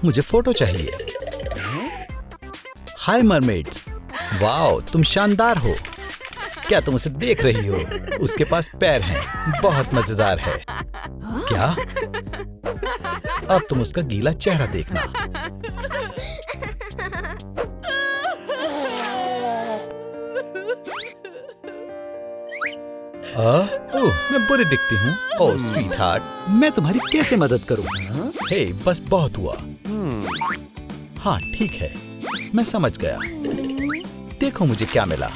मुझे फोटो चाहिए। हाय mermaids, wow तुम शानदार हो। क्या तुम उसे देख रही हो? उसके पास पैर हैं, बहुत मजेदार है। क्या? अब तुम उसका गीला चेहरा देखना। ओह, मैं बुरी दिखती हूँ। ओह स्वीट हार्ट, मैं तुम्हारी कैसे मदद करूँ? हे, बस बहुत हुआ। हाँ ठीक है, मैं समझ गया। देखो मुझे क्या मिला।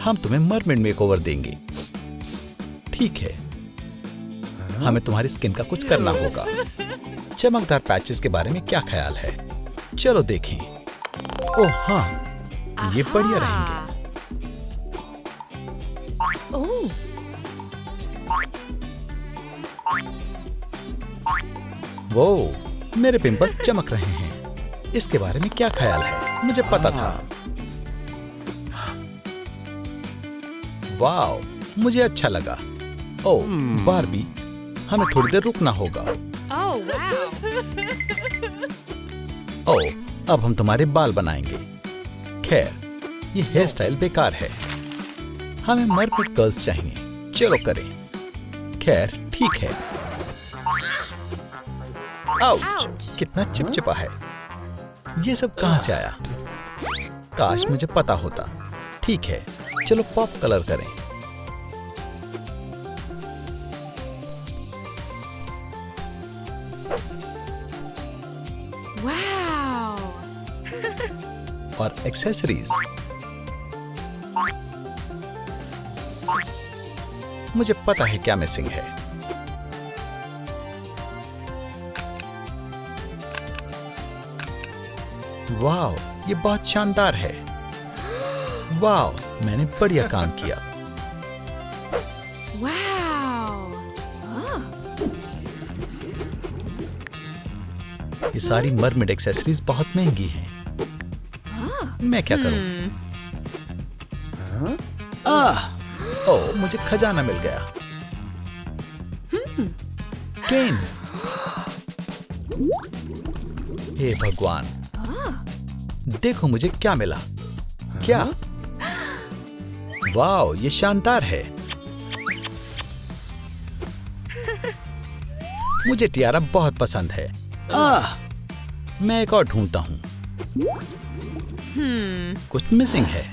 हम तुम्हें मरमेड मेकओवर देंगे। ठीक है, हमें तुम्हारी स्किन का कुछ करना होगा। चमकदार पैचेस के बारे में क्या ख्याल है? चलो देखें। ओह हाँ, ये बढ़िया रहेंगे। वो मेरे पिंपल्स चमक रहे हैं। इसके बारे में क्या ख्याल है? मुझे पता था। वाओ, मुझे अच्छा लगा। ओह बारबी, हमें थोड़ी देर रुकना होगा। ओह, अब हम तुम्हारे बाल बनाएंगे। खैर, ये हेयर स्टाइल बेकार है। हमें मरमेड कर्ल्स चाहिए। चलो करें। खैर ठीक है। आउच, कितना चिपचिपा है। ये सब कहां से आया? काश मुझे पता होता। ठीक है, चलो पॉप कलर करें। और एक्सेसरीज। मुझे पता है क्या मिसिंग है। वाओ, ये बहुत शानदार है। वाओ, मैंने बढ़िया काम किया। ये सारी मरमेड एक्सेसरीज बहुत महंगी हैं। मैं क्या करूं? ओह, मुझे खजाना मिल गया। केन, हे भगवान, देखो मुझे क्या मिला। क्या? वाओ, ये शानदार है। मुझे टियारा बहुत पसंद है। मैं एक और ढूंढता हूँ। कुछ मिसिंग है।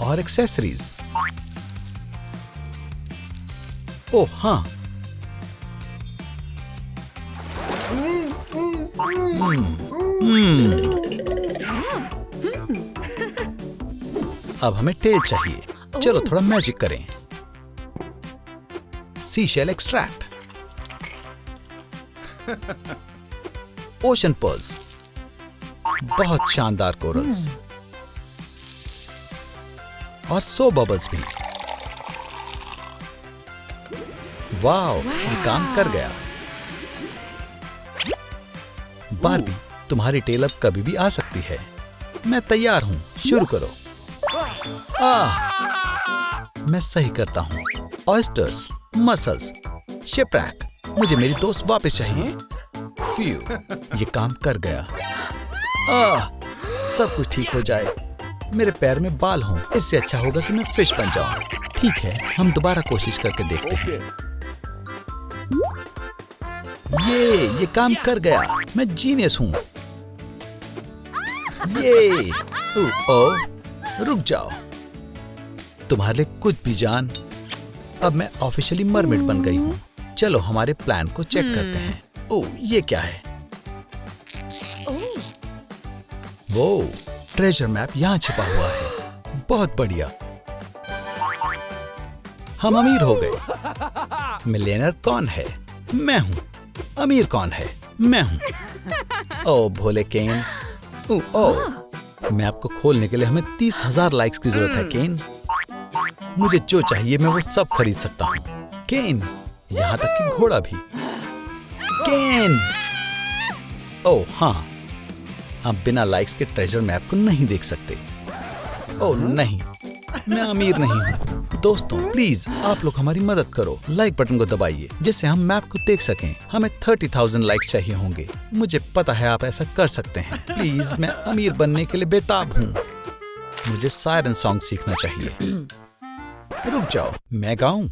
और एक्सेसरीज। ओह हाँ, अब हमें टेल चाहिए। चलो थोड़ा मैजिक करें। Seashell extract. ओशन पर्ल्स, बहुत शानदार कोरल्स। और सो बबल्स भी। वाओ, ये काम कर गया। बारबी, तुम्हारी टेल अब कभी भी आ सकती है। मैं तैयार हूँ, शुरू करो। मैं सही करता हूँ। Oysters, mussels, shipwreck. मुझे मेरी दोस्त वापस चाहिए। फ्यू, ये काम कर गया। सब कुछ ठीक हो जाए। मेरे पैर में बाल हों, इससे अच्छा होगा कि मैं फिश बन जाऊं। ठीक है, हम दोबारा कोशिश करके देखते हैं। ये काम कर गया। मैं जीनियस हूँ। ये रुक जाओ। तुम्हारे लिए कुछ भी जान। अब मैं ऑफिशियली मरमेड बन गई हूँ। चलो हमारे प्लान को चेक करते हैं। ओह, ये क्या है? वो ट्रेजर मैप यहाँ छिपा हुआ है। बहुत बढ़िया। हम अमीर हो गए। मिलियनर कौन है? मैं हूँ। अमीर कौन है? मैं हूँ। ओह भोले केन। ओह, मैं आपको खोलने के लिए हमें 30,000 लाइक्स की जरूरत है केन। मुझे जो चाहिए मैं वो सब खरीद सकता हूँ केन, यहाँ तक कि घोड़ा भी। केन। ओह हाँ, हम बिना लाइक्स के ट्रेजर मैप को नहीं देख सकते। ओह नहीं, मैं अमीर नहीं हूँ। दोस्तों प्लीज आप लोग हमारी मदद करो, लाइक बटन को दबाइए जिससे हम मैप को देख सकें। हमें 30,000 लाइक्स चाहिए होंगे। मुझे पता है आप ऐसा कर सकते हैं। प्लीज, मैं अमीर बनने के लिए बेताब हूँ। मुझे सायरन सॉन्ग सीखना चाहिए। रुक जाओ, मैं गाऊं?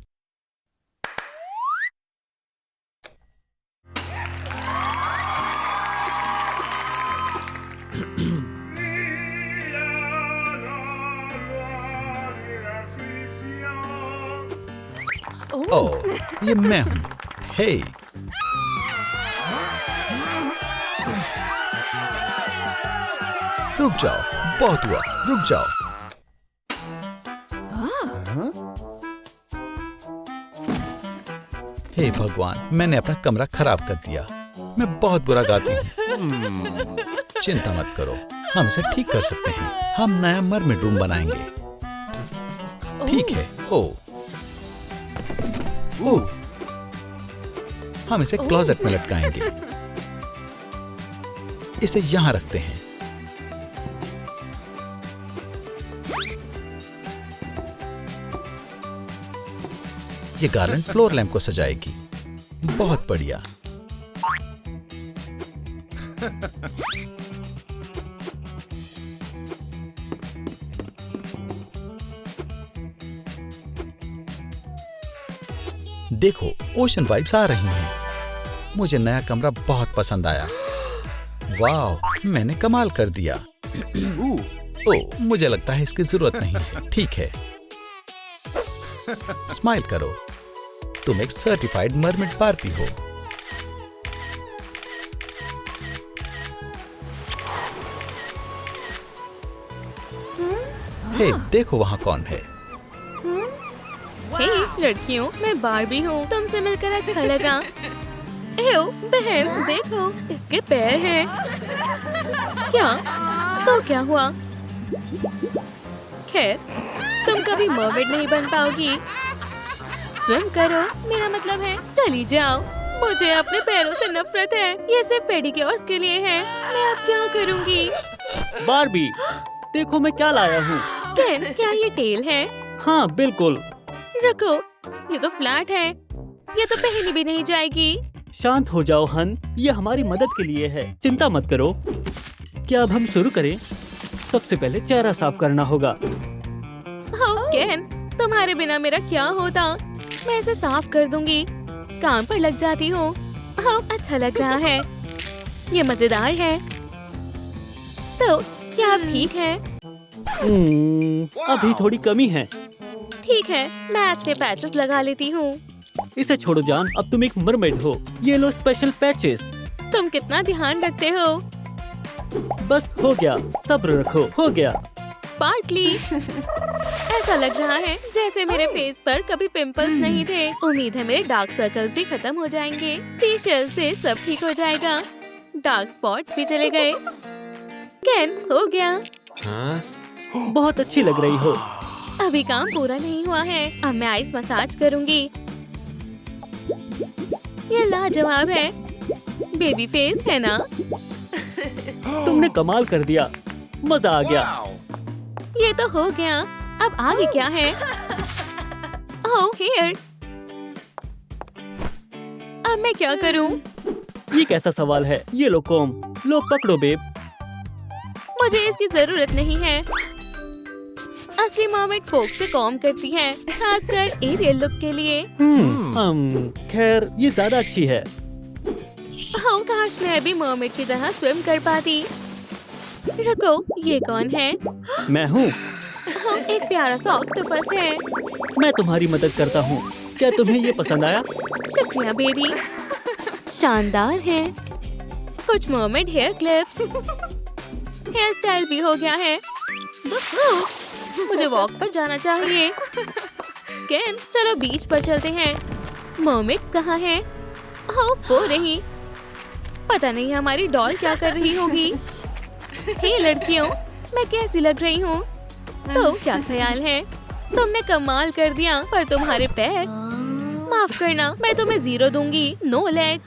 ओह, ये मैं हूँ। हे, रुक जाओ, बहुत हुआ, रुक जाओ। हे भगवान, मैंने अपना कमरा खराब कर दिया। मैं बहुत बुरा गाती हूँ। चिंता मत करो, हम इसे ठीक कर सकते हैं। हम नया मरमेड रूम बनाएंगे। ठीक है। ओह, हम इसे क्लोजेट में लटकाएंगे। इसे यहां रखते हैं। ये गार्लैंड फ्लोर लैंप को सजाएगी। बहुत बढ़िया। देखो, ओशन वाइब्स आ रही हैं। मुझे नया कमरा बहुत पसंद आया। वाह, मैंने कमाल कर दिया। ओह, मुझे लगता है इसकी जरूरत नहीं है। ठीक है, स्माइल करो। तुम एक सर्टिफाइड मरमेड बार्बी हो। हे, देखो वहाँ कौन है। हे लड़कियों, मैं बार्बी हूँ। तुमसे मिलकर अच्छा लगा। एओ, बहन देखो, इसके पैर हैं। क्या? तो क्या हुआ? खैर, तुम कभी मर्मेड नहीं बन पाओगी। स्विम करो, मेरा मतलब है चली जाओ। मुझे अपने पैरों से नफरत है। ये सिर्फ पेडिक्योर्स के लिए है। मैं अब क्या करूँगी? बार्बी, देखो मैं क्या लाया हूँ। केन, क्या ये टेल है? हाँ बिल्कुल। रुको, ये तो फ्लैट है। ये तो पहनी भी नहीं जाएगी। शांत हो जाओ हन, ये हमारी मदद के लिए है। चिंता मत करो। क्या अब हम शुरू करें? सबसे पहले चेहरा साफ करना होगा। ओह केन, तुम्हारे बिना मेरा क्या होता? मैं इसे साफ कर दूंगी। काम पर लग जाती हूँ। ओह, अच्छा लग रहा है। ये मजेदार है। तो क्या अब ठीक है? अभी थोड़ी कमी है। ठीक है, मैं अच्छे पैचेस लगा लेती हूँ। इसे छोड़ो जान, अब तुम एक मरमेड हो। ये लो स्पेशल पैचेस। तुम कितना ध्यान रखते हो। बस हो गया, सब्र रखो, हो गया। स्पार्कली, ऐसा लग रहा है जैसे मेरे फेस पर कभी पिंपल्स नहीं थे। उम्मीद है मेरे डार्क सर्कल्स भी खत्म हो जाएंगे। सीशेल से सब ठीक हो जाएगा। डार्क स्पॉट्स भी चले गए। केन, हो गया। बहुत अच्छी लग रही हो। अभी काम पूरा नहीं हुआ है। अब मैं आइस मसाज करूंगी। ये लाजवाब है। बेबी फेस है ना? तुमने कमाल कर दिया। मजा आ गया। ये तो हो गया। अब आगे क्या है? ओह, हेयर। अब मैं क्या करूं? ये कैसा सवाल है? ये लो कोम, लो पकड़ो बेब। मुझे इसकी जरूरत नहीं है। असली मर्मेड फोक से कॉम करती है, खासकर एरियल लुक के लिए। खैर ये ज्यादा अच्छी है। ओह काश मैं भी मर्मेड की तरह स्विम कर पाती। रुको, ये कौन है? मैं हूँ। ओह, एक प्यारा सा ऑक्टोपस है। मैं तुम्हारी मदद करता हूँ। क्या तुम्हें ये पसंद आया? शुक्रिया बेबी, शानदार है। कुछ mermaid hair clips. Hair style भी हो गया है। मुझे वॉक पर जाना चाहिए। केन, चलो बीच पर चलते हैं। मर्मेड्स कहाँ हैं? ओह, वो रही। पता नहीं हमारी डॉल क्या कर रही होगी। हे लड़कियों, मैं कैसी लग रही हूँ? तो क्या ख्याल है? तुमने कमाल कर दिया, पर तुम्हारे पैर। माफ करना, मैं तुम्हें 0 दूंगी। No leg.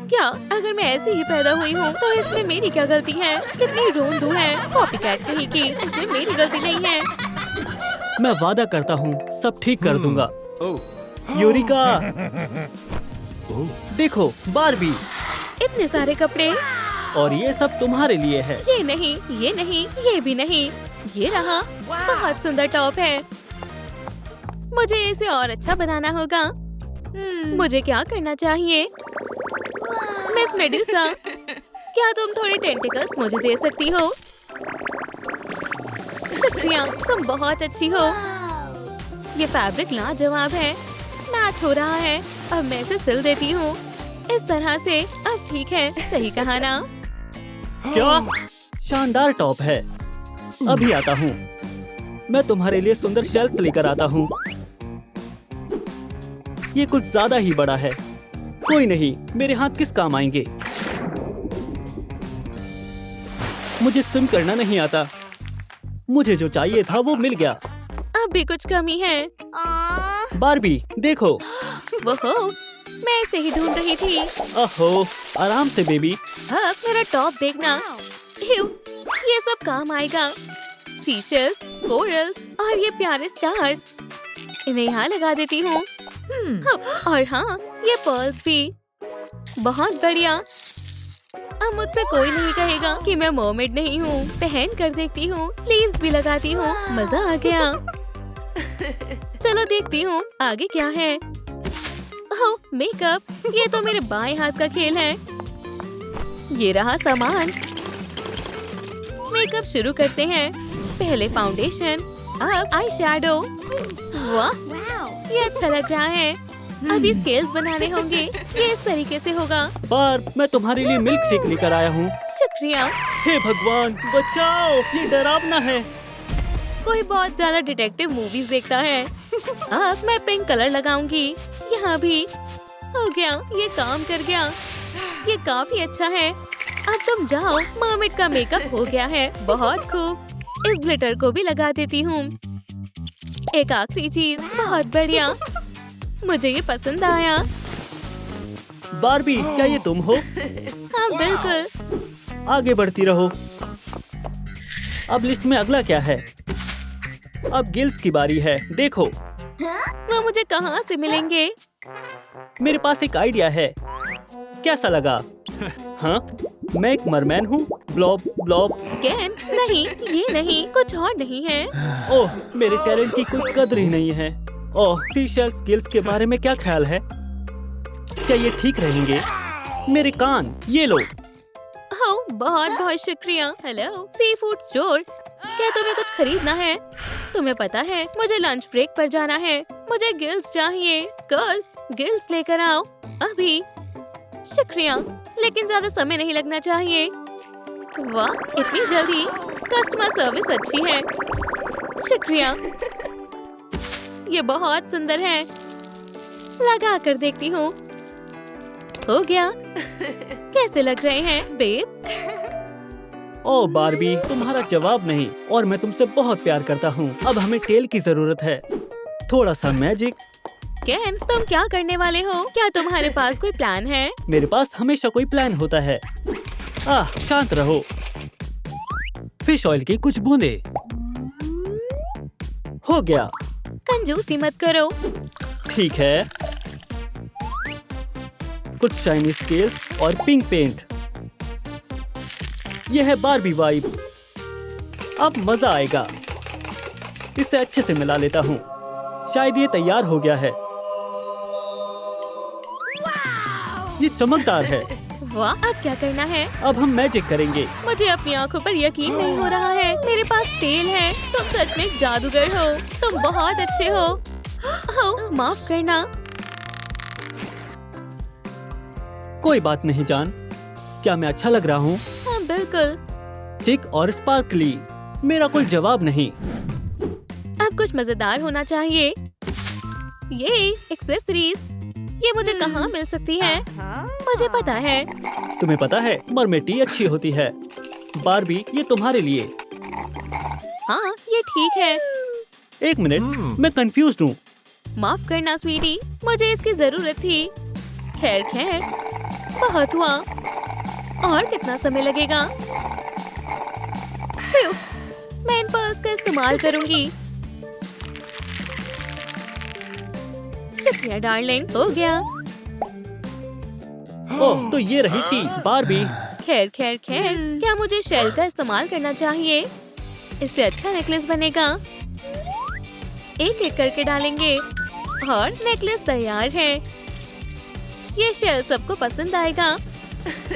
क्या अगर मैं ऐसी ही पैदा हुई हूँ तो इसमें मेरी क्या गलती है? कितनी रोंदू है। कॉपीकैट कहीं की, इसमें मेरी गलती नहीं है। मैं वादा करता हूँ सब ठीक कर दूंगा। यूरिका, देखो बारबी, इतने सारे कपड़े। और ये सब तुम्हारे लिए है। ये नहीं, ये नहीं, ये भी नहीं। ये रहा, बहुत सुंदर टॉप है। मुझे इसे और अच्छा बनाना होगा। मुझे क्या करना चाहिए? मिस मेडुसा, क्या तुम थोड़े टेंटिकल्स मुझे दे सकती हो? शुक्रिया, तुम बहुत अच्छी हो। ये फैब्रिक लाजवाब है, मैच हो रहा है। अब मैं इसे सिल देती हूँ इस तरह से। अब ठीक है, सही कहा ना? क्या शानदार टॉप है। अभी आता हूँ। मैं तुम्हारे लिए सुंदर शेल्फ्स लेकर आता हूँ। ये कुछ ज्यादा ही बड़ा है। कोई नहीं, मेरे हाथ किस काम आएंगे। मुझे स्विम करना नहीं आता। मुझे जो चाहिए था वो मिल गया। अब भी कुछ कमी है। बारबी, देखो। वो मैं इसे ही ढूंढ रही थी। ओहो, आराम से बेबी। अब मेरा टॉप देखना। ह्यू, ये सब काम आएगा। फीचर्स, कोरल्स और ये प्यारे स्टार्स, इन्हें यहाँ लगा देती हूँ। और हाँ, ये पर्ल्स भी। बहुत बढ़िया। अब मुझसे कोई नहीं कहेगा कि मैं मर्मेड नहीं हूँ। पहन कर देखती हूँ, लीव्स भी लगाती हूँ। मजा आ गया। चलो देखती हूँ आगे क्या है। ओह, मेकअप, ये तो मेरे बाएं हाथ का खेल है। ये रहा सामान। मेकअप शुरू करते हैं। पहले फाउंडेशन, अब आई शैडो। वाह, ये अच्छा लग रहा है। अभी स्केल्स बनाने होंगे। ये इस तरीके से होगा। पर मैं तुम्हारे लिए मिल्क शेक लेकर आया हूँ। शुक्रिया। हे भगवान, बचाओ, ये डरावना है। कोई बहुत ज्यादा डिटेक्टिव मूवीज देखता है। अब मैं पिंक कलर लगाऊंगी। यहाँ भी हो गया, ये काम कर गया। ये काफी अच्छा है। अब तुम जाओ, मर्मेड का मेकअप हो गया है। बहुत खूब। इस ग्लिटर को भी लगा देती हूँ। एक आखिरी चीज, बहुत बढ़िया। मुझे ये पसंद आया। बारबी, क्या ये तुम हो? हाँ बिल्कुल। आगे बढ़ती रहो। अब लिस्ट में अगला क्या है? अब गिल्स की बारी है। देखो, वो मुझे कहाँ से मिलेंगे? मेरे पास एक आइडिया है। कैसा लगा? हाँ, मैं एक मरमैन हूँ। Blob blob. केन, नहीं, ये नहीं, कुछ और नहीं है। ओह, मेरे टैलेंट की कोई कदर ही नहीं है। ओह, फीशर्स गिल्स के बारे में क्या ख्याल है? क्या ये ठीक रहेंगे? मेरे कान, ये लो। ओह, बहुत बहुत शुक्रिया। Hello, sea food store. क्या तुम्हें कुछ खरीदना है? तुम्हें पता है मुझे लंच ब्रेक पर जाना है। मुझे गिल्स चाहिए। कल गिल्स लेकर आओ अभी। शुक्रिया, लेकिन ज्यादा समय नहीं लगना चाहिए। वाह, इतनी जल्दी। कस्टमर सर्विस अच्छी है। शुक्रिया, ये बहुत सुंदर है। लगा कर देखती हूँ। हो गया। कैसे लग रहे हैं बेब? ओह बारबी, तुम्हारा जवाब नहीं। और मैं तुमसे बहुत प्यार करता हूँ। अब हमें टेल की जरूरत है। थोड़ा सा मैजिक। केन, तुम क्या करने वाले हो? क्या तुम्हारे पास कोई प्लान है? मेरे पास हमेशा कोई प्लान होता है। शांत रहो। फिश ऑयल की कुछ बूंदे। हो गया। कंजूसी मत करो। ठीक है। कुछ शाइनी स्केल और पिंक पेंट। यह है बारबी वाइब। अब मजा आएगा। इसे अच्छे से मिला लेता हूँ। शायद ये तैयार हो गया है। ये चमकदार है। वाह, अब क्या करना है? अब हम मैजिक करेंगे। मुझे अपनी आंखों पर यकीन नहीं हो रहा है। मेरे पास टेल है। तुम सच में एक जादूगर हो। तुम बहुत अच्छे हो। ओह, माफ करना। कोई बात नहीं जान। क्या मैं अच्छा लग रहा हूँ? हाँ बिल्कुल। चिक और स्पार्कली। मेरा कोई जवाब नहीं। अब कुछ मजेदार होना चाहिए। ये एक्सेसरीज, ये मुझे कहाँ मिल सकती है? मुझे पता है। तुम्हें पता है मरमेड टी अच्छी होती है। बारबी, ये तुम्हारे लिए। हाँ, ये ठीक है। एक मिनट, मैं कंफ्यूज हूँ। माफ करना स्वीटी, मुझे इसकी जरूरत थी। खैर खैर, बहुत हुआ। और कितना समय लगेगा? मैं इन पर्ल्स का इस्तेमाल करूंगी। शुक्रिया डार्लिंग, हो गया। ओह, तो ये रही टी बारबी। खैर खैर खैर, क्या मुझे शेल का इस्तेमाल करना चाहिए? इससे अच्छा नेकलेस बनेगा। एक एक करके डालेंगे और नेकलेस तैयार है। ये शेल सबको पसंद आएगा।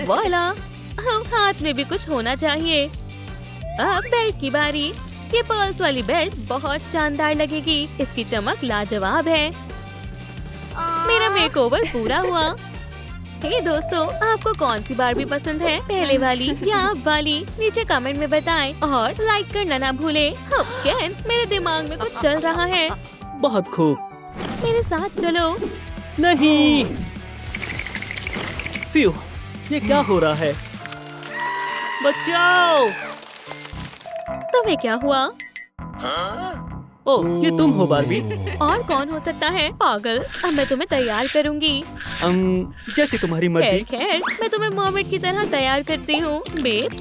वाला, अब हाथ में भी कुछ होना चाहिए। अब बेल्ट की बारी। ये पर्ल्स वाली बेल्ट बहुत शानदार लगेगी। इसकी चमक लाजवाब है। मेरा मेकओवर पूरा हुआ। हे दोस्तों, आपको कौन सी बारबी पसंद है, पहले वाली या अब वाली? नीचे कमेंट में बताएं और लाइक करना ना भूलें। केन, मेरे दिमाग में कुछ चल रहा है। बहुत खूब। मेरे साथ चलो। नहीं, फ्यू, ये क्या हो रहा है? बचाओ! तुम्हें क्या हुआ? ओह, ये तुम हो बारबी। और कौन हो सकता है? पागल, अब मैं तुम्हें तैयार करूंगी। जैसी तुम्हारी मर्जी। खैर खैर, मैं तुम्हें मर्मेड की तरह तैयार करती हूँ। बेब,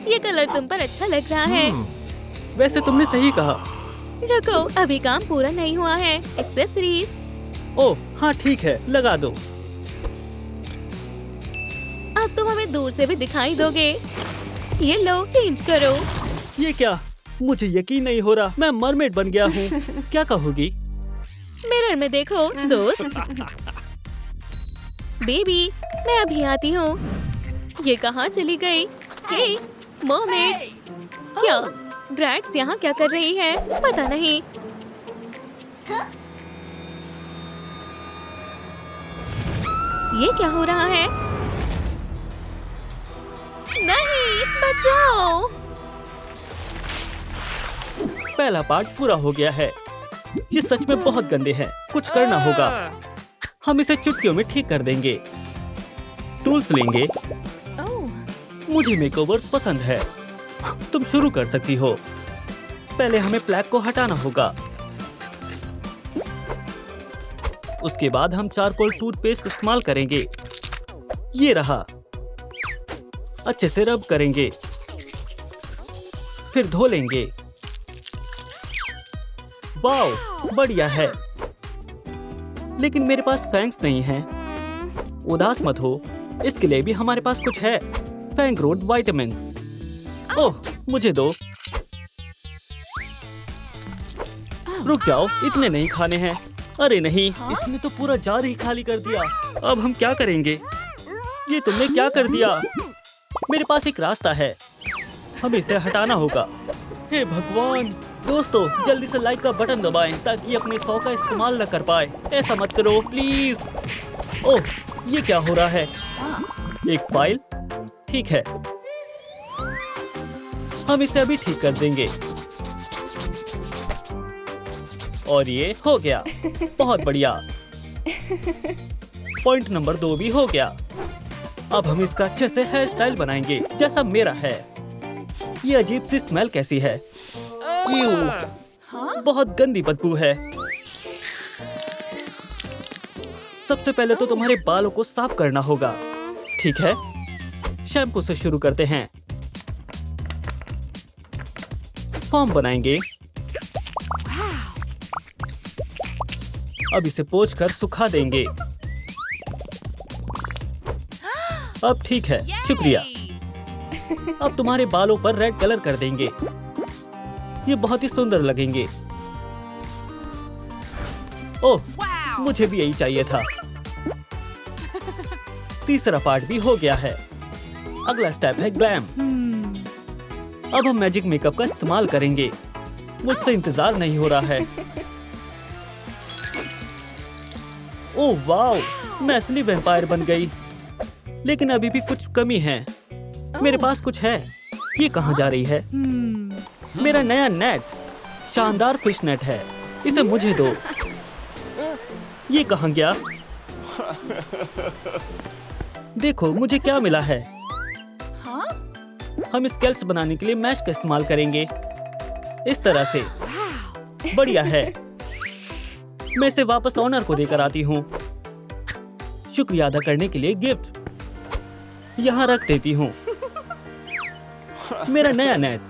ये कलर तुम पर अच्छा लग रहा है। वैसे तुमने सही कहा। रुको, अभी काम पूरा नहीं हुआ है। एक्सेसरीज। ओह हाँ, ठीक है, लगा दो। अब तुम हमें दूर से भी दिखाई दोगे। ये लो, चेंज करो। ये क्या? मुझे यकीन नहीं हो रहा, मैं मरमेड बन गया हूँ। क्या कहोगी? मिरर में देखो दोस्त। बेबी, मैं अभी आती हूँ। ये कहाँ चली गई? हे, मरमेड। क्या ब्रैड्स यहाँ क्या कर रही है? पता नहीं। ये क्या हो रहा है? नहीं, बचाओ। पहला पार्ट पूरा हो गया है। ये सच में बहुत गंदे हैं। कुछ करना होगा। हम इसे चुटकियों में ठीक कर देंगे। टूल्स लेंगे। मुझे मेकओवर्स पसंद है। तुम शुरू कर सकती हो। पहले हमें प्लैक को हटाना होगा। उसके बाद हम चारकोल टूथपेस्ट इस्तेमाल करेंगे। ये रहा। अच्छे से रब करेंगे, फिर धो लेंगे। वाओ, बढ़िया है। लेकिन मेरे पास फैंग्स नहीं हैं। उदास मत हो, इसके लिए भी हमारे पास कुछ है। Fang road vitamin. ओह, मुझे दो। रुक जाओ, इतने नहीं खाने हैं। अरे नहीं, इसने तो पूरा जार ही खाली कर दिया। अब हम क्या करेंगे? ये तुमने क्या कर दिया? मेरे पास एक रास्ता है। हमें इसे हटाना होगा। हे भगवान! दोस्तों, जल्दी से लाइक का बटन दबाएं ताकि अपने 100 का इस्तेमाल न कर पाए। ऐसा मत करो प्लीज। ओह, ये क्या हो रहा है? एक फाइल? ठीक है, हम इसे अभी ठीक कर देंगे। और ये हो गया। बहुत बढ़िया। पॉइंट नंबर 2 भी हो गया। अब हम इसका अच्छे से हेयर स्टाइल बनाएंगे, जैसा मेरा है। ये अजीब सी स्मेल कैसी है? बहुत गंदी बदबू है। सबसे पहले तो तुम्हारे बालों को साफ करना होगा। ठीक है, शैम्पू से शुरू करते हैं। फॉर्म बनाएंगे। अब इसे पोंछ कर सुखा देंगे। अब ठीक है, शुक्रिया। अब तुम्हारे बालों पर रेड कलर कर देंगे। ये बहुत ही सुंदर लगेंगे। ओह, मुझे भी यही चाहिए था। तीसरा पार्ट भी हो गया है। अगला स्टेप है ग्लैम। अब हम मैजिक मेकअप का इस्तेमाल करेंगे। मुझसे इंतजार नहीं हो रहा है। ओह वाओ, मैं असली वैम्पायर बन गई। लेकिन अभी भी कुछ कमी है। मेरे पास कुछ है। ये कहाँ जा रही है? मेरा नया नेट, शानदार फिश नेट है। इसे मुझे दो। ये कहाँ गया? देखो मुझे क्या मिला है। हम स्केल्स बनाने के लिए मैश का इस्तेमाल करेंगे। इस तरह से। बढ़िया है। मैं इसे वापस ऑनर को देकर आती हूँ। शुक्रिया अदा करने के लिए गिफ्ट यहाँ रख देती हूँ। मेरा नया नेट।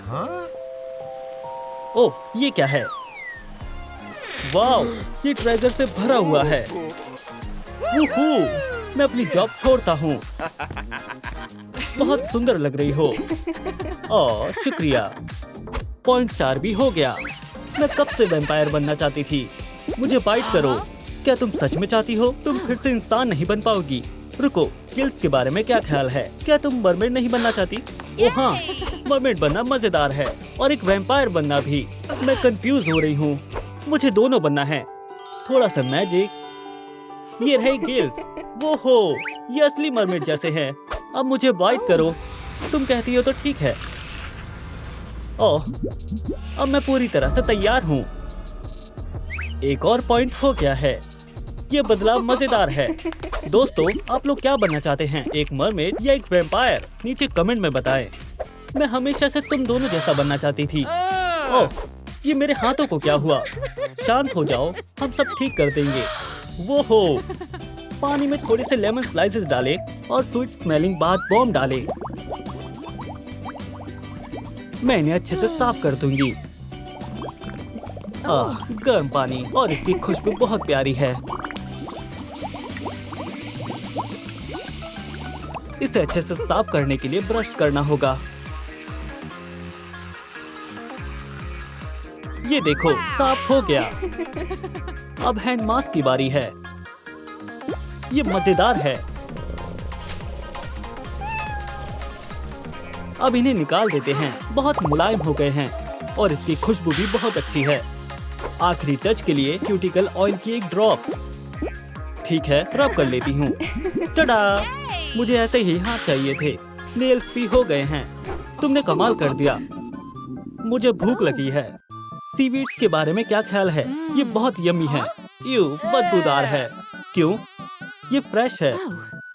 ओह, ये क्या है? वाओ, ये ट्रेजर से भरा हुआ है। वूहू, मैं अपनी जॉब छोड़ता हूँ। बहुत सुंदर लग रही हो। ओह शुक्रिया। पॉइंट 4 भी हो गया। मैं कब से वैम्पायर बनना चाहती थी। मुझे बाइट करो। क्या तुम सच में चाहती हो? तुम फिर से इंसान नहीं बन पाओगी। रुको, गिल्स के बारे में क्या ख्याल है? क्या तुम मरमेड नहीं बनना चाहती? ओह हाँ, मरमेड बनना मजेदार है और एक वैम्पायर बनना भी। मैं कंफ्यूज हो रही हूँ। मुझे दोनों बनना है। थोड़ा सा मैजिक। ये रहे गिल्स। वो हो, ये असली मरमेड जैसे हैं। अब मुझे बाइट करो। तुम कहती हो तो ठीक है। ओह, अब मैं पूरी तरह से तैयार हूँ। एक और पॉइंट हो गया है। ये बदलाव मजेदार है। दोस्तों, आप लोग क्या बनना चाहते हैं? एक मरमेड या एक वैम्पायर? नीचे कमेंट में बताएं। मैं हमेशा से तुम दोनों जैसा बनना चाहती थी। ओह, ये मेरे हाथों को क्या हुआ? शांत हो जाओ, हम सब ठीक कर देंगे। वो हो, पानी में थोड़े से लेमन स्लाइसेस डालें और स्वीट स्मेलिंग बाथ बॉम्ब डालें। मैं इन्हें अच्छे से साफ कर दूंगी। गर्म पानी और इसकी खुशबू बहुत प्यारी है। इसे अच्छे से साफ करने के लिए ब्रश करना होगा। ये देखो, साफ हो गया। अब हैंड मास्क की बारी है। ये मजेदार है। अब इन्हें निकाल देते हैं। बहुत मुलायम हो गए हैं और इसकी खुशबू भी बहुत अच्छी है। आखिरी टच के लिए क्यूटिकल ऑयल की एक ड्रॉप। ठीक है, रब कर लेती हूँ। टडा! मुझे ऐसे ही हाथ चाहिए थे। नेल्स भी हो गए हैं। तुमने कमाल कर दिया। मुझे भूख लगी है। सीवीड्स के बारे में क्या ख्याल है? ये बहुत यम्मी है। यू, बदबूदार है। क्यों? ये फ्रेश है।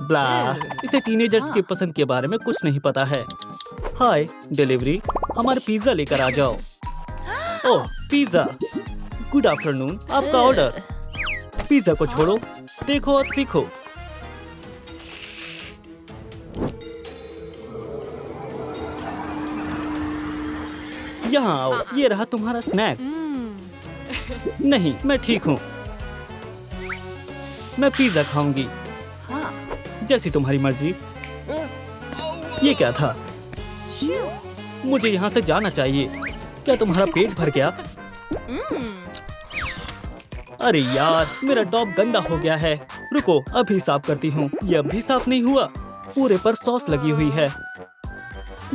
ब्ला, इसे टीनेजर्स की पसंद के बारे में कुछ नहीं पता है। हाय डिलीवरी, हमारे पिज्जा लेकर आ जाओ। ओह पिज्जा, गुड आफ्टरनून, आपका ऑर्डर। पिज्जा को छोड़ो, देखो और सीखो। यहाँ आओ, ये रहा तुम्हारा स्नैक। नहीं, मैं ठीक हूँ। मैं पिज्जा खाऊंगी। जैसी तुम्हारी मर्जी। ये क्या था? मुझे यहाँ से जाना चाहिए। क्या तुम्हारा पेट भर गया? अरे यार, मेरा टॉप गंदा हो गया है। रुको, अभी साफ करती हूँ। ये अभी साफ नहीं हुआ। पूरे पर सॉस लगी हुई है।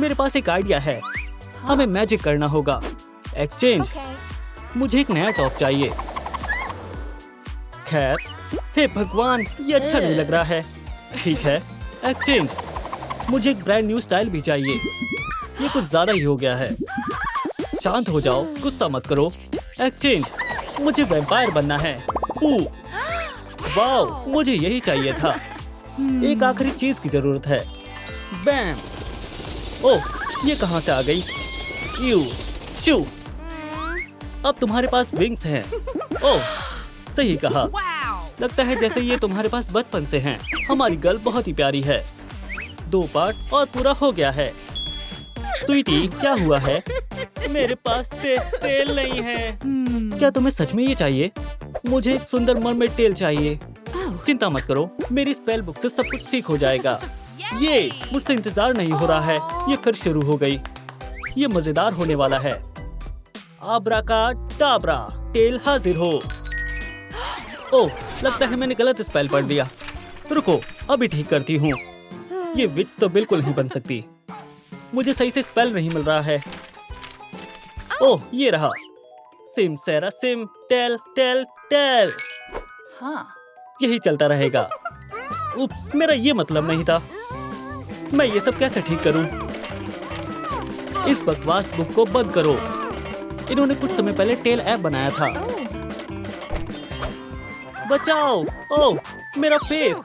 मेरे पास एक आइडिया है। हमें मैजिक करना होगा। एक्सचेंज। मुझे एक नया टॉप चाहिए। खैर, हे भगवान, ये अच्छा नहीं लग रहा है। ठीक है, एक्सचेंज। मुझे एक ब्रांड न्यू स्टाइल भी चाहिए। ये कुछ ज्यादा ही हो गया है। शांत हो जाओ, गुस्सा मत करो। एक्सचेंज। मुझे वैम्पायर बनना है। वाओ, मुझे यही चाहिए था। एक आखिरी चीज की जरूरत है। बैम। ओह, ये कहाँ से आ गई? यू, शू। अब तुम्हारे पास विंग्स हैं। ओह, सही कहा। लगता है जैसे ये तुम्हारे पास बचपन से हैं। हमारी गर्ल बहुत ही प्यारी है। 2 पार्ट और पूरा हो गया है। स्वीटी, क्या हुआ है? मेरे पास तेल नहीं है। क्या तुम्हें सच में ये चाहिए? मुझे एक सुंदर मरमेड टेल चाहिए। चिंता मत करो, मेरी स्पेल बुक से सब कुछ ठीक हो जाएगा। ये मुझसे इंतजार नहीं हो रहा है। ये फिर शुरू हो गई। ये मजेदार होने वाला है। आब्राकाडाब्रा, टेल हाजिर हो। ओह, लगता है मैंने गलत स्पेल पढ़ दिया। रुको, अभी ठीक करती हूँ। ये विच तो बिल्कुल नहीं बन सकती। मुझे सही से स्पेल नहीं मिल रहा है। ओह, ये रहा। सिम सेरा सिम, टेल टेल टेल। यही चलता रहेगा। उप्स, मेरा ये मतलब नहीं था। मैं ये सब कैसे ठीक करूं? इस बकवास बुक को बंद करो। इन्होंने कुछ समय पहले टेल ऐप बनाया था। बचाओ! ओह, मेरा फेस।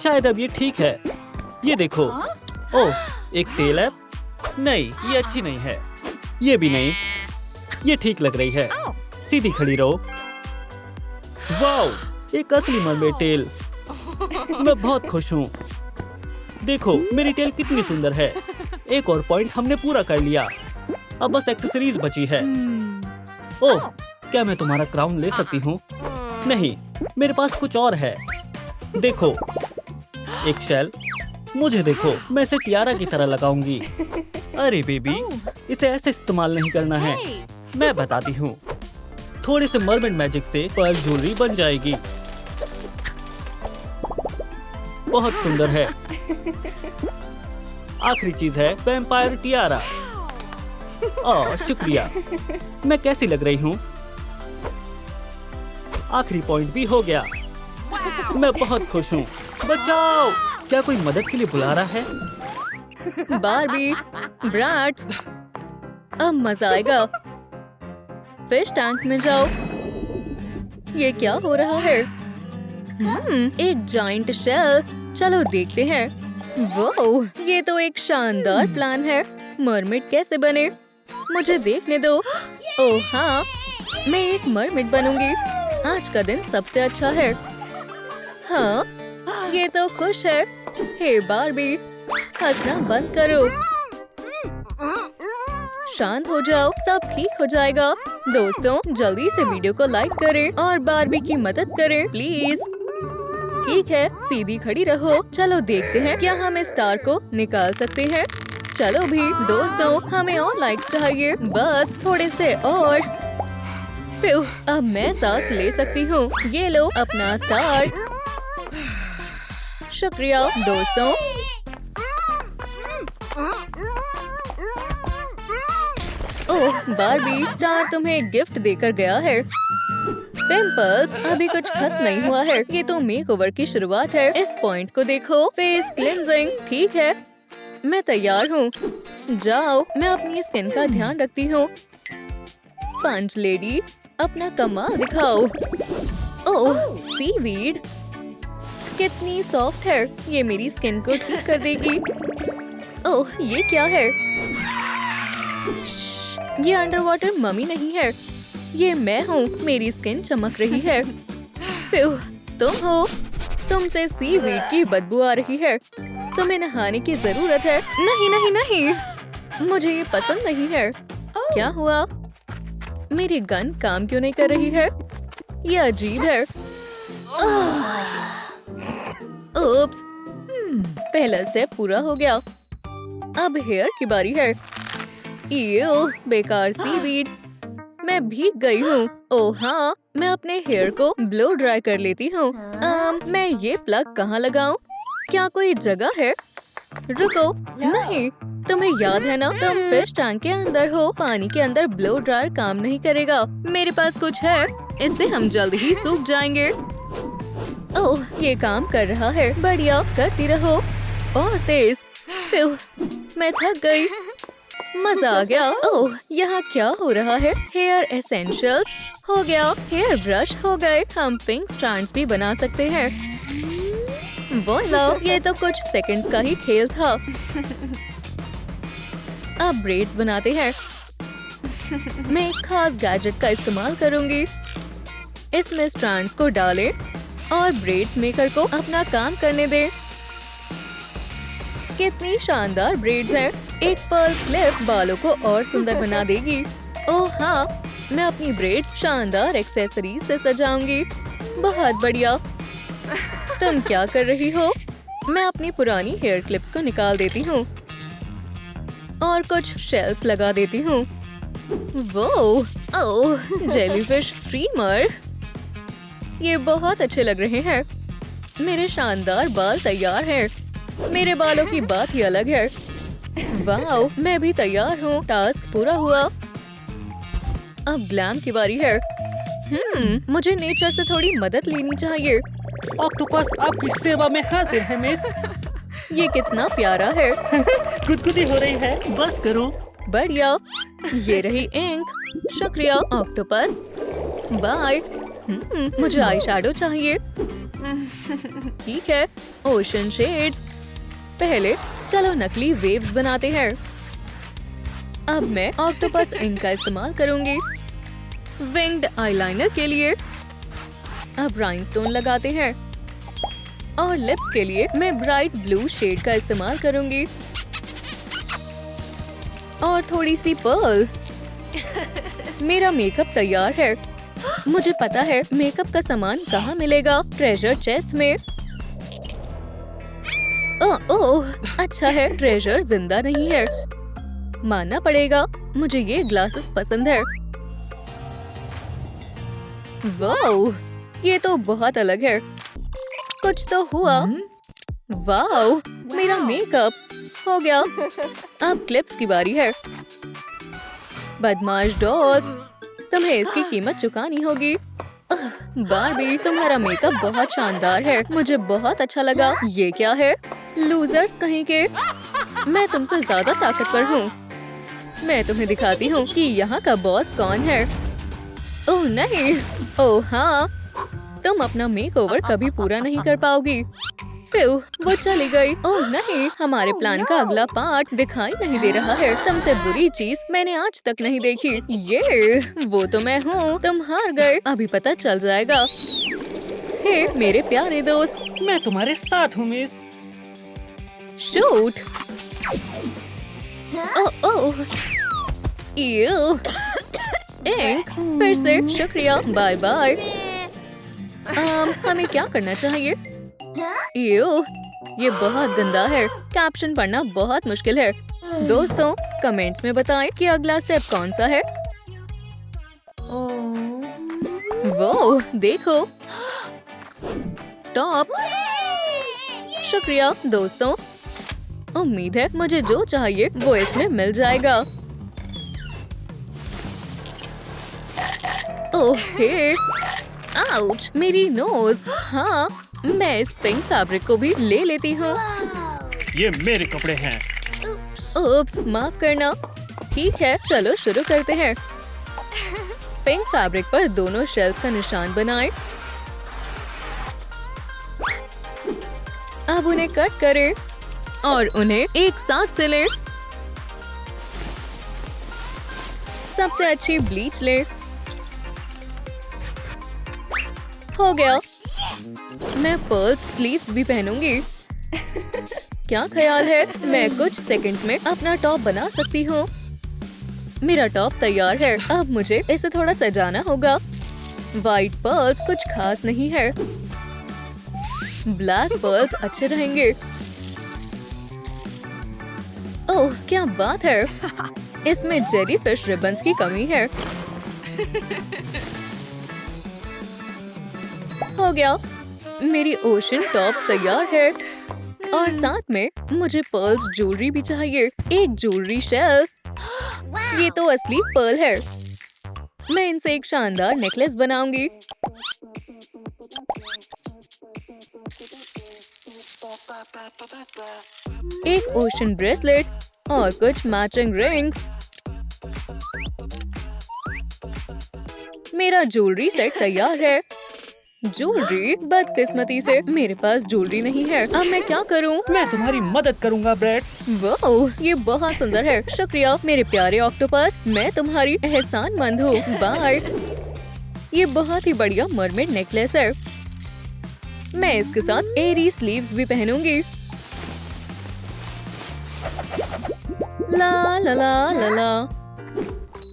शायद अब ये ठीक है। ये देखो। ओह, एक टेल ऐप? नहीं, ये अच्छी नहीं है। ये भी नहीं। ये ठीक लग रही है। सीधी खड़ी रहो। वाओ, एक असली मरमेड टेल। मैं बहुत खुश हूँ। देखो, मेरी टेल कितनी सुंदर है। एक और पॉइंट हमने पूरा कर लिया। अब बस एक्सेसरीज बची है। ओह, क्या मैं तुम्हारा क्राउन ले सकती हूँ? नहीं, मेरे पास कुछ और है। देखो, एक शेल। मुझे देखो, मैं इसे टियारा की तरह लगाऊंगी। अरे बेबी, इसे ऐसे इस्तेमाल नहीं करना है। मैं बताती हूँ। थोड़े से मरमेड मैजिक से पर्ल ज्वेलरी बन जाएगी। बहुत सुंदर है। आखिरी चीज है वैम्पायर टियारा। ओह, शुक्रिया। मैं कैसी लग रही हूँ? आखिरी पॉइंट भी हो गया। मैं बहुत खुश हूँ। बचाओ! क्या कोई मदद के लिए बुला रहा है? बारबी, ब्रैट्स, अब मजा आएगा। फिश टैंक में जाओ। ये क्या हो रहा है? एक जाइंट शेल। चलो देखते हैं। वो, ये तो एक शानदार प्लान है। मरमिड कैसे बने? मुझे देखने दो। ओह हाँ, मैं एक मरमिड बनूंगी। आज का दिन सबसे अच्छा है। हाँ, ये तो खुश है। हे बारबी, हंसना बंद करो। शांत हो जाओ, सब ठीक हो जाएगा। दोस्तों, जल्दी से वीडियो को लाइक करें और बारबी की मदद करें प्लीज। ठीक है, सीधी खड़ी रहो। चलो देखते हैं क्या हम इस स्टार को निकाल सकते हैं। चलो भी दोस्तों, हमें और लाइक्स चाहिए, बस थोड़े से और। अब मैं सांस ले सकती हूँ। ये लो अपना स्टार। शुक्रिया दोस्तों। ओह बारबी, स्टार तुम्हें गिफ्ट देकर गया है। पिंपल्स, अभी कुछ खत्म नहीं हुआ है। ये तो मेकओवर की शुरुआत है। इस पॉइंट को देखो, फेस क्लींजिंग। ठीक है, मैं तैयार हूँ। जाओ, मैं अपनी स्किन का ध्यान रखती हूँ। स्पंज लेडी, अपना कमाल दिखाओ। ओह, सीवीड कितनी सॉफ्ट है। ये मेरी स्किन को ठीक कर देगी। ओह, ये क्या है? ये अंडर वाटर मम्मी नहीं है, ये मैं हूँ। मेरी स्किन चमक रही है। तुम हो। तुमसे सीवीड की बदबू आ रही है। तुम्हें नहाने की जरूरत है। नहीं नहीं नहीं, मुझे ये पसंद नहीं है। क्या हुआ? मेरी गन काम क्यों नहीं कर रही है? ये अजीब है। ओप्स, पहला स्टेप पूरा हो गया। अब हेयर की बारी है। ये बेकार सीवीड, मैं भीग गई हूँ। ओह हाँ, मैं अपने हेयर को ब्लो ड्राई कर लेती हूँ। मैं ये प्लग कहाँ लगाऊं? क्या कोई जगह है? रुको, नहीं, तुम्हें याद है ना, तुम फिश टैंक के अंदर हो। पानी के अंदर ब्लो ड्रायर काम नहीं करेगा। मेरे पास कुछ है, इससे हम जल्द ही सूख जाएंगे। ओह, ये काम कर रहा है। बढ़िया, करती रहो और तेज। मैं थक गई। मजा आ गया। ओह, यहाँ क्या हो रहा है? हेयर एसेंशियल्स हो गया। हेयर ब्रश हो गए। हम पिंक स्ट्रैंड्स भी बना सकते हैं। वॉला, ये तो कुछ सेकंड्स का ही खेल था। अब ब्रेड्स बनाते हैं। मैं एक खास गैजेट का इस्तेमाल करूंगी। इसमें स्ट्रैंड्स को डालें और ब्रेड्स मेकर को अपना काम करने दें। कितनी शानदार ब्रेड्स हैं। एक पर्ल क्लिप बालों को और सुंदर बना देगी। ओह हाँ, मैं अपनी ब्रेड्स शानदार एक्सेसरीज से सजाऊंगी। बहुत बढ़िया। तुम क्या कर रही हो? मैं अपनी पुरानी हेयर क्लिप्स को निकाल देती हूँ और कुछ शेल्स लगा देती हूँ। वो, ओह, जेलीफिश स्ट्रीमर, ये बहुत अच्छे लग रहे हैं। मेरे शानदार बाल तैयार हैं। मेरे बालों की बात ही अलग है। वाओ, मैं भी तैयार हूँ। टास्क पूरा हुआ। अब ग्लैम की बारी है। मुझे नेचर से थोड़ी मदद लेनी चाहिए। ऑक्टोपस आपकी सेवा में हाजिर है मिस। ये कितना प्यारा है। गुदगुदी हो रही है, बस करो। बढ़िया, ये रही इंक। शुक्रिया ऑक्टोपस। बाय। मुझे आई शैडो चाहिए। ठीक है, ओशन शेड्स। पहले चलो नकली वेव्स बनाते हैं। अब मैं ऑक्टोपस इंक का इस्तेमाल करूंगी विंग्ड आईलाइनर के लिए। अब राइनस्टोन लगाते हैं और लिप्स के लिए मैं ब्राइट ब्लू शेड का इस्तेमाल करूंगी और थोड़ी सी पर्ल। मेरा मेकअप तैयार है। मुझे पता है मेकअप का सामान कहाँ मिलेगा। ट्रेजर चेस्ट में। ओह, अच्छा है ट्रेजर जिंदा नहीं है। मानना पड़ेगा, मुझे ये ग्लासेस पसंद है। वाओ, ये तो बहुत अलग है। कुछ तो हुआ। वाओ, मेरा मेकअप हो गया। अब क्लिप्स की बारी है। बदमाश डॉल्स, तुम्हें इसकी कीमत चुकानी होगी। बारबी, तुम्हारा मेकअप बहुत शानदार है। मुझे बहुत अच्छा लगा। ये क्या है? लूजर्स कहीं के। मैं तुमसे ज्यादा ताकतवर हूँ। मैं तुम्हें दिखाती हूँ कि यहाँ का बॉस कौन है। ओह नहीं, ओह हाँ, तुम अपना मेकओवर कभी पूरा नहीं कर पाओगी। प्यू, वो चली गई। ओह नहीं, हमारे प्लान का अगला पार्ट दिखाई नहीं दे रहा है। तुमसे बुरी चीज मैंने आज तक नहीं देखी। ये वो तो मैं हूँ। तुम हार गए। अभी पता चल जाएगा। हे मेरे प्यारे दोस्त, मैं तुम्हारे साथ हूँ miss. Shoot. Oh, you ink, फिर से शुक्रिया। Bye bye. हमें क्या करना चाहिए? ये बहुत गंदा है। कैप्शन पढ़ना बहुत मुश्किल है। दोस्तों कमेंट्स में बताएं कि अगला स्टेप कौन सा है। वो देखो, टॉप। शुक्रिया दोस्तों, उम्मीद है मुझे जो चाहिए वो इसमें मिल जाएगा। ओह हे, आउच, मेरी नोज। हाँ, मैं इस पिंक फैब्रिक को भी ले लेती हूँ। ये मेरे कपड़े हैं। ओप्स, माफ करना। ठीक है, चलो शुरू करते हैं। पिंक फैब्रिक पर दोनों शेल्स का निशान बनाएं। अब उन्हें कट करें और उन्हें एक साथ सिलें। सबसे अच्छी ब्लीच ले। हो गया। मैं पर्ल्स स्लीव्स भी पहनूंगी। क्या ख्याल है? मैं कुछ सेकंड्स में अपना टॉप बना सकती हूँ। मेरा टॉप तैयार है। अब मुझे इसे थोड़ा सजाना होगा। व्हाइट पर्ल्स कुछ खास नहीं है। ब्लैक पर्ल्स अच्छे रहेंगे। ओह, क्या बात है। इसमें जेली फिश रिबन्स की कमी है। हो गया। मेरी ओशन टॉप तैयार है और साथ में मुझे पर्ल्स ज्वेलरी भी चाहिए। एक ज्वेलरी शेल। ये तो असली पर्ल है। मैं इनसे एक शानदार नेकलेस बनाऊंगी। एक ओशन ब्रेसलेट और कुछ मैचिंग रिंग्स। मेरा ज्वेलरी सेट तैयार है। ज्वेलरी? बदकिस्मती से मेरे पास ज्वेलरी नहीं है। अब मैं क्या करूं? मैं तुम्हारी मदद करूंगा ब्रेड। वाह, ये बहुत सुंदर है। शुक्रिया मेरे प्यारे ऑक्टोपस। मैं तुम्हारी एहसानमंद हूँ। बाय। ये बहुत ही बढ़िया मरमेड नेकलेस है। मैं इसके साथ एरी स्लीव्स भी पहनूंगी। ला ला ला ला ला।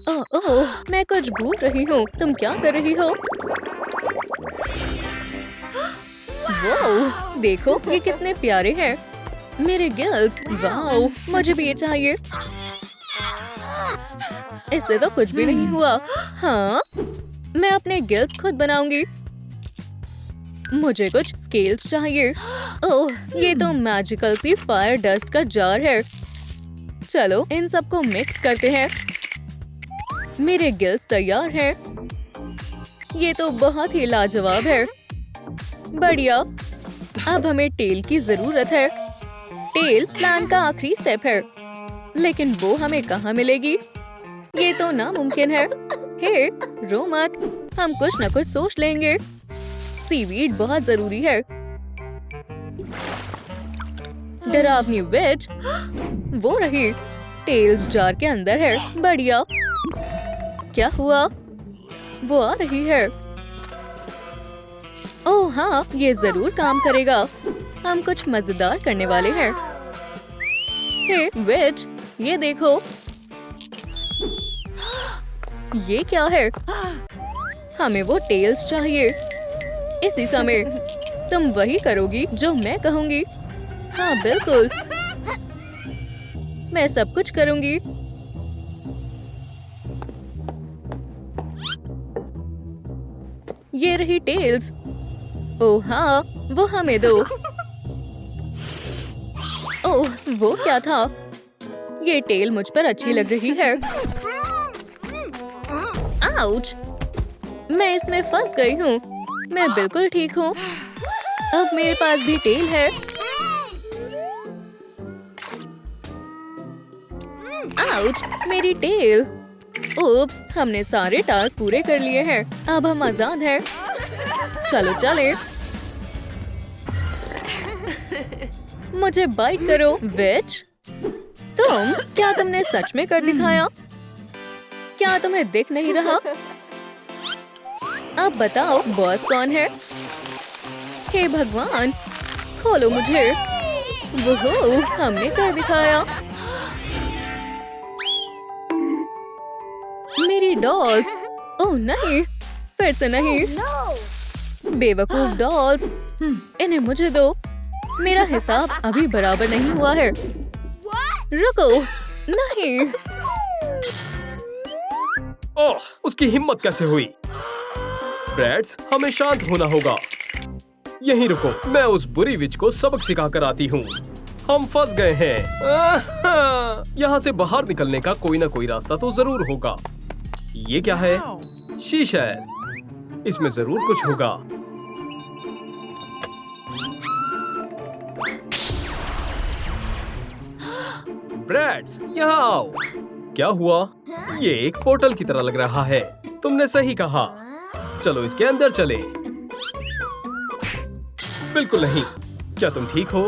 ओह, मैं कुछ भूल रही हूँ। तुम क्या कर रही हो? वाओ, देखो ये कितने प्यारे हैं। मेरे गिल्स। वाओ, मुझे भी ये चाहिए। इससे तो कुछ भी नहीं हुआ। हाँ, मैं अपने गिल्स खुद बनाऊंगी। मुझे कुछ स्केल्स चाहिए। ओह, ये तो मैजिकल सी फायर डस्ट का जार है। चलो इन सबको मिक्स करते हैं। मेरे गिल्स तैयार हैं। ये तो बहुत ही लाजवाब है। बढ़िया। अब हमें टेल की जरूरत है। टेल प्लान का आखिरी स्टेप है, लेकिन वो हमें कहाँ मिलेगी? ये तो नामुमकिन है। हे, रो मत, हम कुछ न कुछ सोच लेंगे। सीवीड बहुत जरूरी है। डरावनी विच, वो रही। टेल्स जार के अंदर है। बढ़िया। क्या हुआ? वो आ रही है। ओह हाँ, ये जरूर काम करेगा। हम कुछ मजेदार करने वाले हैं। हे विच, ये देखो। ये क्या है? हमें वो टेल्स चाहिए। इसी समय तुम वही करोगी जो मैं कहूँगी। हाँ बिल्कुल, मैं सब कुछ करूँगी। ये रही टेल्स। ओह हाँ, वो हमें दो। ओह, वो क्या था? ये टेल मुझ पर अच्छी लग रही है। आउच! मैं इसमें फंस गई हूँ। मैं बिल्कुल ठीक हूँ। अब मेरे पास भी टेल है। आउच! मेरी टेल। ओप्स, हमने सारे टास्क पूरे कर लिए हैं। अब हम आजाद हैं। चलो चले। मुझे बाइट करो, विच। तुम, क्या तुमने सच में कर दिखाया? क्या तुम्हें दिख नहीं रहा? अब बताओ बॉस कौन है? हे भगवान, खोलो मुझे। वोहो, हमने कर दिखाया। मेरी डॉल्स। ओह नहीं, फिर से नहीं। बेवकूफ डॉल्स, इन्हें मुझे दो। मेरा हिसाब अभी बराबर नहीं हुआ है। रुको, नहीं। ओह, उसकी हिम्मत कैसे हुई? ब्रैड्स, हमें शांत होना होगा। यहीं रुको, मैं उस बुरी विच को सबक सिखा कर आती हूँ। हम फंस गए हैं। यहाँ से बाहर निकलने का कोई ना कोई रास्ता तो जरूर होगा। ये क्या है? शीशा है। इसमें जरूर कुछ होगा। ब्रैड्स, यहाँ आओ। क्या हुआ? ये एक पोर्टल की तरह लग रहा है। तुमने सही कहा। चलो इसके अंदर चले। बिल्कुल नहीं। क्या तुम ठीक हो?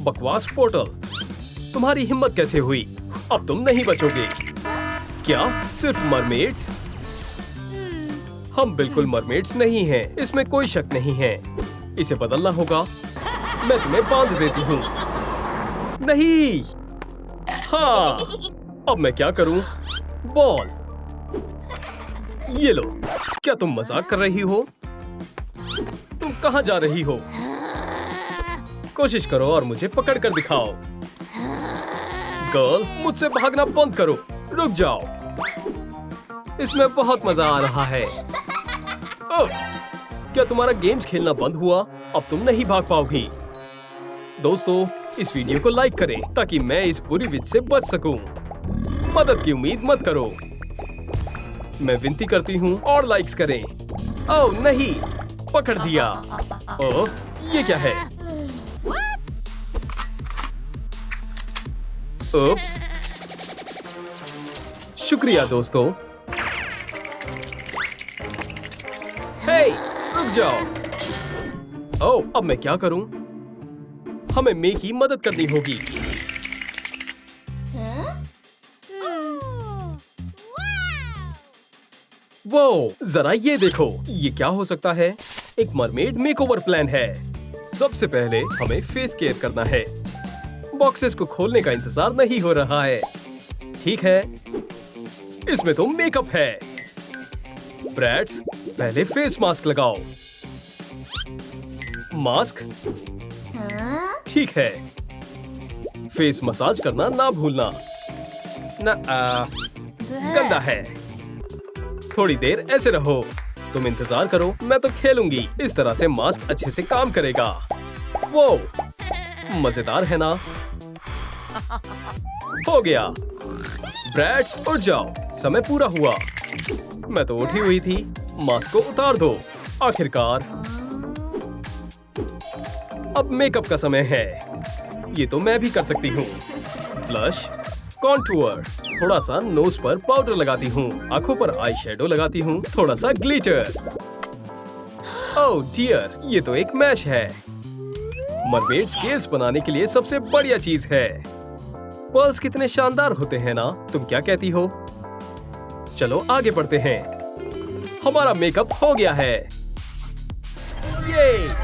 बकवास पोर्टल। तुम्हारी हिम्मत कैसे हुई? अब तुम नहीं बचोगे। क्या सिर्फ मरमेड्स? हम बिल्कुल मरमेड्स नहीं हैं। इसमें कोई शक नहीं है। इसे बदलना होगा। मैं तुम्हें बांध देती हूँ। नहीं। हाँ, अब मैं क्या करूं? बॉल। ये लो। क्या तुम मजाक कर रही हो? तुम कहाँ जा रही हो? कोशिश करो और मुझे पकड़ कर दिखाओ। गर्ल, मुझसे भागना बंद करो। रुक जाओ। इसमें बहुत मजा आ रहा है। उप्स, क्या तुम्हारा गेम्स खेलना बंद हुआ? अब तुम नहीं भाग पाओगी। दोस्तों, इस वीडियो को लाइक करें ताकि मैं इस बुरी विच से बच सकूं। मदद की उम्मीद मत करो। मैं विनती करती हूँ और लाइक्स करें। ओह नहीं, पकड़ दिया। ओह, ये क्या है? उप्स। शुक्रिया दोस्तों। हे, रुक जाओ। ओह, अब मैं क्या करूं? हमें मे की मदद करनी होगी। वो, जरा ये देखो। ये क्या हो सकता है? एक मरमेड मेकओवर प्लान है। सबसे पहले हमें फेस केयर करना है। बॉक्सेस को खोलने का इंतजार नहीं हो रहा है। ठीक है, इसमें तो मेकअप है। ब्रैड्स, पहले फेस मास्क लगाओ। मास्क ठीक है। फेस मसाज करना ना भूलना। गंदा है। थोड़ी देर ऐसे रहो। तुम इंतजार करो, मैं तो खेलूंगी। इस तरह से मास्क अच्छे से काम करेगा। वो मजेदार है ना? हो गया। ब्रैड्स, उठ जाओ। समय पूरा हुआ। मैं तो उठी हुई थी। मास्क को उतार दो। आखिरकार अब मेकअप का समय है। ये तो मैं भी कर सकती हूँ। ब्लश, कॉन्टूर, थोड़ा सा नोज पर पाउडर लगाती हूँ। आंखों पर आई शेडो लगाती हूँ। थोड़ा सा ग्लिटर। ओह डियर, ये तो एक मैश है। मरमेड स्केल्स बनाने के लिए सबसे बढ़िया चीज है। पर्ल्स कितने शानदार होते हैं ना? तुम क्या कहती हो? चलो आगे बढ़ते हैं। हमारा मेकअप हो गया है। ये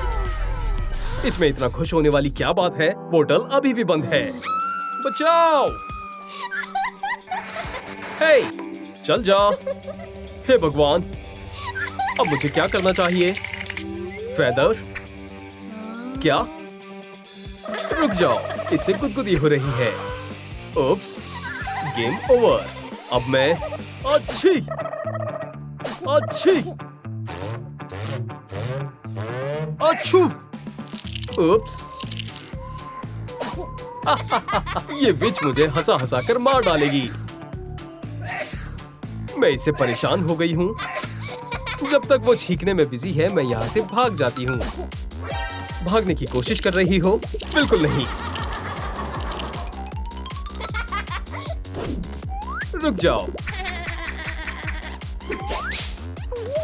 इसमें इतना खुश होने वाली क्या बात है? पोर्टल अभी भी बंद है। बचाओ! हे, चल जा। हे भगवान, अब मुझे क्या करना चाहिए? फेदर? क्या? रुक जाओ, इससे गुदगुदी हो रही है। Oops, game over. अब मैं अच्छी अच्छू। ओप्स। ये विच मुझे हंसा हंसा कर मार डालेगी। मैं इससे परेशान हो गई हूँ। जब तक वो छींकने में बिजी है, मैं यहाँ से भाग जाती हूँ। भागने की कोशिश कर रही हो? बिल्कुल नहीं। रुक जाओ।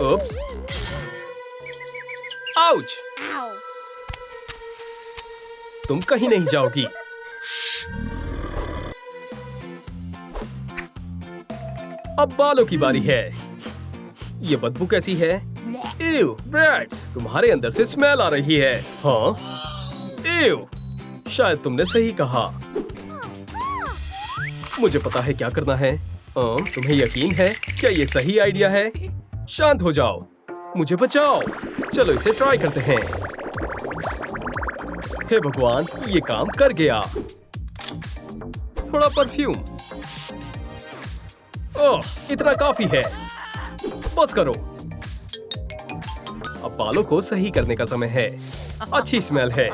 उप्स। आउच! तुम कहीं नहीं जाओगी। अब बालों की बारी है। ये बदबू कैसी है? Ew, brats, तुम्हारे अंदर से स्मेल आ रही है। हाँ? Ew, शायद तुमने सही कहा। मुझे पता है क्या करना है। तुम्हें यकीन है? क्या ये सही आइडिया है? शांत हो जाओ। मुझे बचाओ। चलो इसे ट्राई करते हैं। हे भगवान, ये काम कर गया। थोड़ा परफ्यूम। ओह, इतना काफी है। बस करो। अब बालों को सही करने का समय है। अच्छी स्मेल है।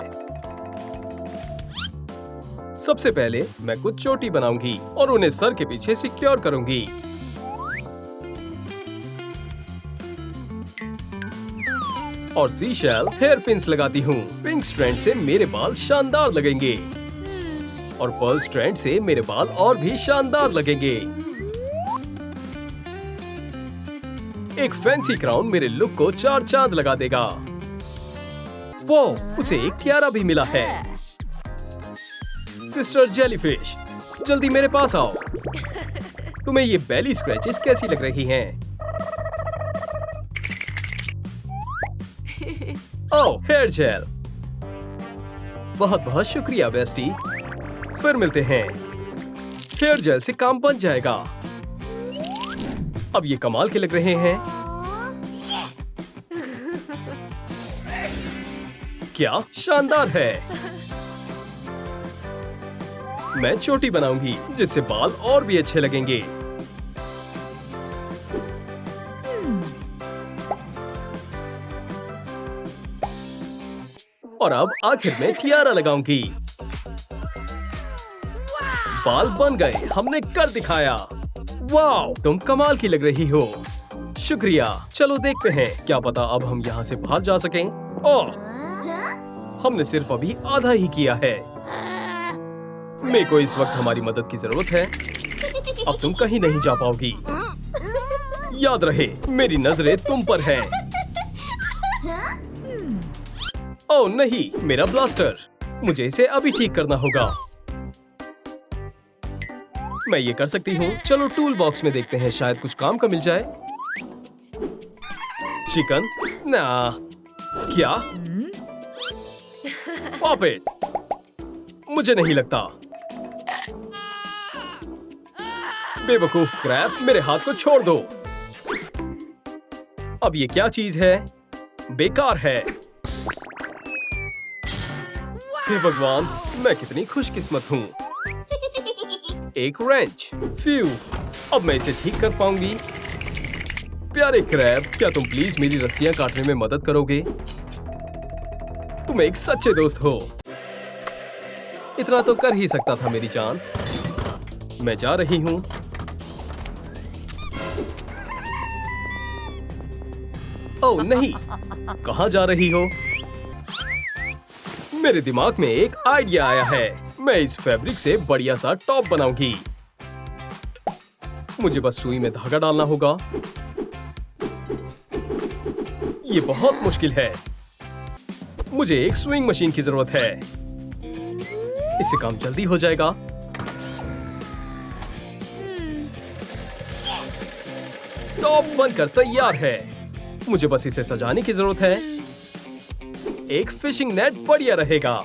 सबसे पहले मैं कुछ चोटी बनाऊंगी और उन्हें सर के पीछे सिक्योर करूंगी। और सीशेल हेयर पिन्स लगाती हूँ। पिंक स्ट्रैंड से मेरे बाल शानदार लगेंगे और पर्ल स्ट्रैंड से मेरे बाल और भी शानदार लगेंगे। एक फैंसी क्राउन मेरे लुक को 4 चांद लगा देगा। वो उसे एक क्यारा भी मिला है। सिस्टर जेलीफिश, जल्दी मेरे पास आओ। तुम्हें ये बेली स्क्रैचेस कैसी लग रही हैं? ओह, हेयर जेल। बहुत बहुत शुक्रिया बेस्टी। फिर मिलते हैं। हेयर जेल से काम बन जाएगा। अब ये कमाल के लग रहे हैं। क्या शानदार है। मैं चोटी बनाऊंगी जिससे बाल और भी अच्छे लगेंगे। और अब आखिर में टियारा लगाऊंगी। बाल बन गए। हमने कर दिखाया। वाओ, तुम कमाल की लग रही हो। शुक्रिया। चलो देखते हैं, क्या पता अब हम यहाँ से बाहर जा सकें। ओह, हमने सिर्फ अभी आधा ही किया है। मेरे को इस वक्त हमारी मदद की जरूरत है। अब तुम कहीं नहीं जा पाओगी। याद रहे, मेरी नजरें तुम पर हैं। ओह नहीं, मेरा ब्लास्टर। मुझे इसे अभी ठीक करना होगा। मैं ये कर सकती हूँ। चलो टूल बॉक्स में देखते हैं, शायद कुछ काम का मिल जाए। चिकन? ना। क्या? Pop it. मुझे नहीं लगता। बेवकूफ क्रैब, मेरे हाथ को छोड़ दो। अब ये क्या चीज है? बेकार है। हे भगवान, मैं कितनी खुशकिस्मत हूँ। एक रेंच। फ्यू, अब मैं इसे ठीक कर पाऊंगी। प्यारे क्रैब, क्या तुम प्लीज मेरी रस्सियां काटने में मदद करोगे? तुम एक सच्चे दोस्त हो। इतना तो कर ही सकता था मेरी जान। मैं जा रही हूँ। ओह नहीं, कहाँ जा रही हो? मेरे दिमाग में एक आइडिया आया है। मैं इस फैब्रिक से बढ़िया सा टॉप बनाऊंगी। मुझे बस सुई में धागा डालना होगा। ये बहुत मुश्किल है। मुझे एक स्विंग मशीन की जरूरत है। इससे काम जल्दी हो जाएगा। टॉप बनकर तैयार है। मुझे बस इसे सजाने की जरूरत है। एक फिशिंग नेट बढ़िया रहेगा।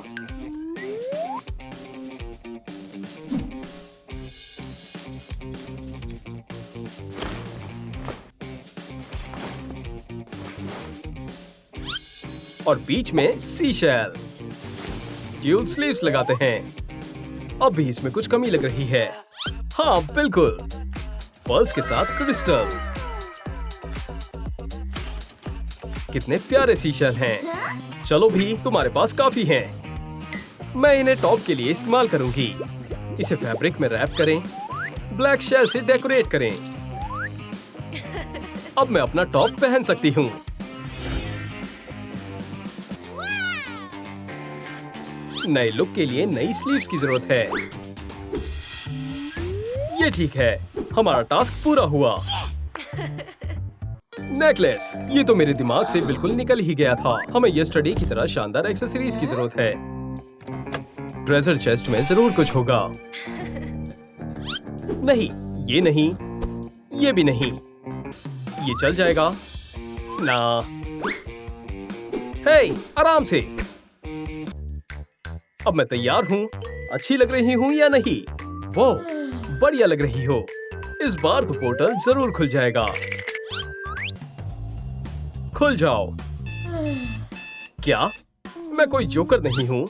और बीच में सीशेल। ड्यूल स्लीव्स लगाते हैं। अब भी इसमें कुछ कमी लग रही है। हाँ बिल्कुल, पर्ल्स के साथ क्रिस्टल। कितने प्यारे सीशेल हैं। चलो भी, तुम्हारे पास काफी हैं। मैं इन्हें टॉप के लिए इस्तेमाल करूंगी। इसे फैब्रिक में रैप करें, ब्लैक शेल से डेकोरेट करें। अब मैं अपना टॉप पहन सकती हूँ। नए लुक के लिए नई स्लीव्स की जरूरत है। ये ठीक है, हमारा टास्क पूरा हुआ। नेकलेस, ये तो मेरे दिमाग से बिल्कुल निकल ही गया था। हमें यस्टरडे की तरह शानदार एक्सेसरीज की जरूरत है। ट्रेजर चेस्ट में जरूर कुछ होगा। नहीं, ये नहीं, ये भी नहीं। ये चल जाएगा ना। हे, आराम से। अब मैं तैयार हूँ। अच्छी लग रही हूँ या नहीं? वो बढ़िया लग रही हो। इस बार तो पोर्टल जरूर खुल जाएगा। खुल जाओ। क्या मैं कोई जोकर नहीं हूँ?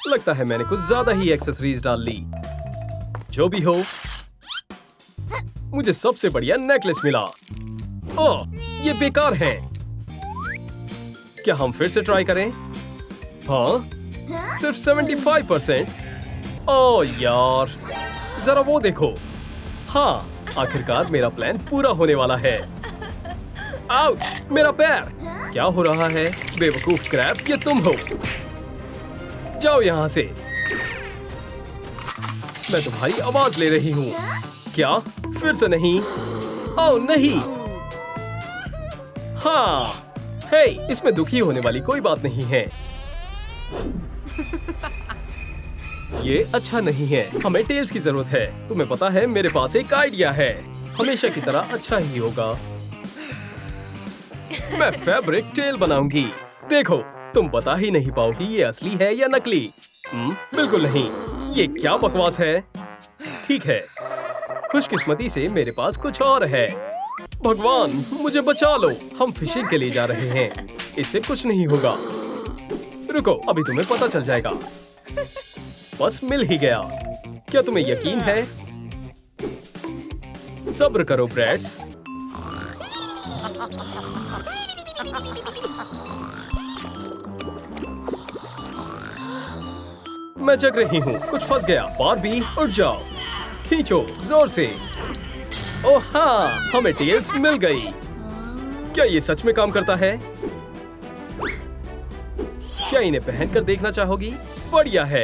लगता है मैंने कुछ ज्यादा ही एक्सेसरीज डाल ली। जो भी हो, मुझे सबसे बढ़िया नेकलेस मिला। ओह, ये बेकार है। क्या हम फिर से ट्राई करें? हाँ, सिर्फ 75%। ओह यार, जरा वो देखो। हाँ, आखिरकार मेरा प्लान पूरा होने वाला है। आउच, मेरा पैर। क्या हो रहा है? बेवकूफ क्रैब, ये तुम हो। जाओ यहाँ से। मैं तुम्हारी आवाज ले रही हूँ। क्या? फिर से नहीं? ओह नहीं। हाँ, हे, इसमें दुखी होने वाली कोई बात नहीं है। ये अच्छा नहीं है। हमें टेल्स की जरूरत है। तुम्हें पता है, मेरे पास एक आइडिया है। हमेशा की तरह अच्छा ही होगा। मैं फैब्रिक टेल बनाऊंगी। देखो, तुम बता ही नहीं पाओगी ये असली है या नकली। बिल्कुल नहीं। ये क्या बकवास है? ठीक है, खुशकिस्मती से मेरे पास कुछ और है। भगवान, मुझे बचा लो। हम फिशिंग के लिए जा रहे हैं। इससे कुछ नहीं होगा। रुको, अभी तुम्हें पता चल जाएगा। बस मिल ही गया। क्या तुम्हें यकीन है? सब्र करो ब्रैट्स। मैं जग रही हूँ। कुछ फंस गया। बारबी, उठ जाओ। खींचो जोर से। ओह हाँ, हमें टेल्स मिल गई। क्या ये सच में काम करता है? क्या इन्हें पहनकर देखना चाहोगी? बढ़िया है।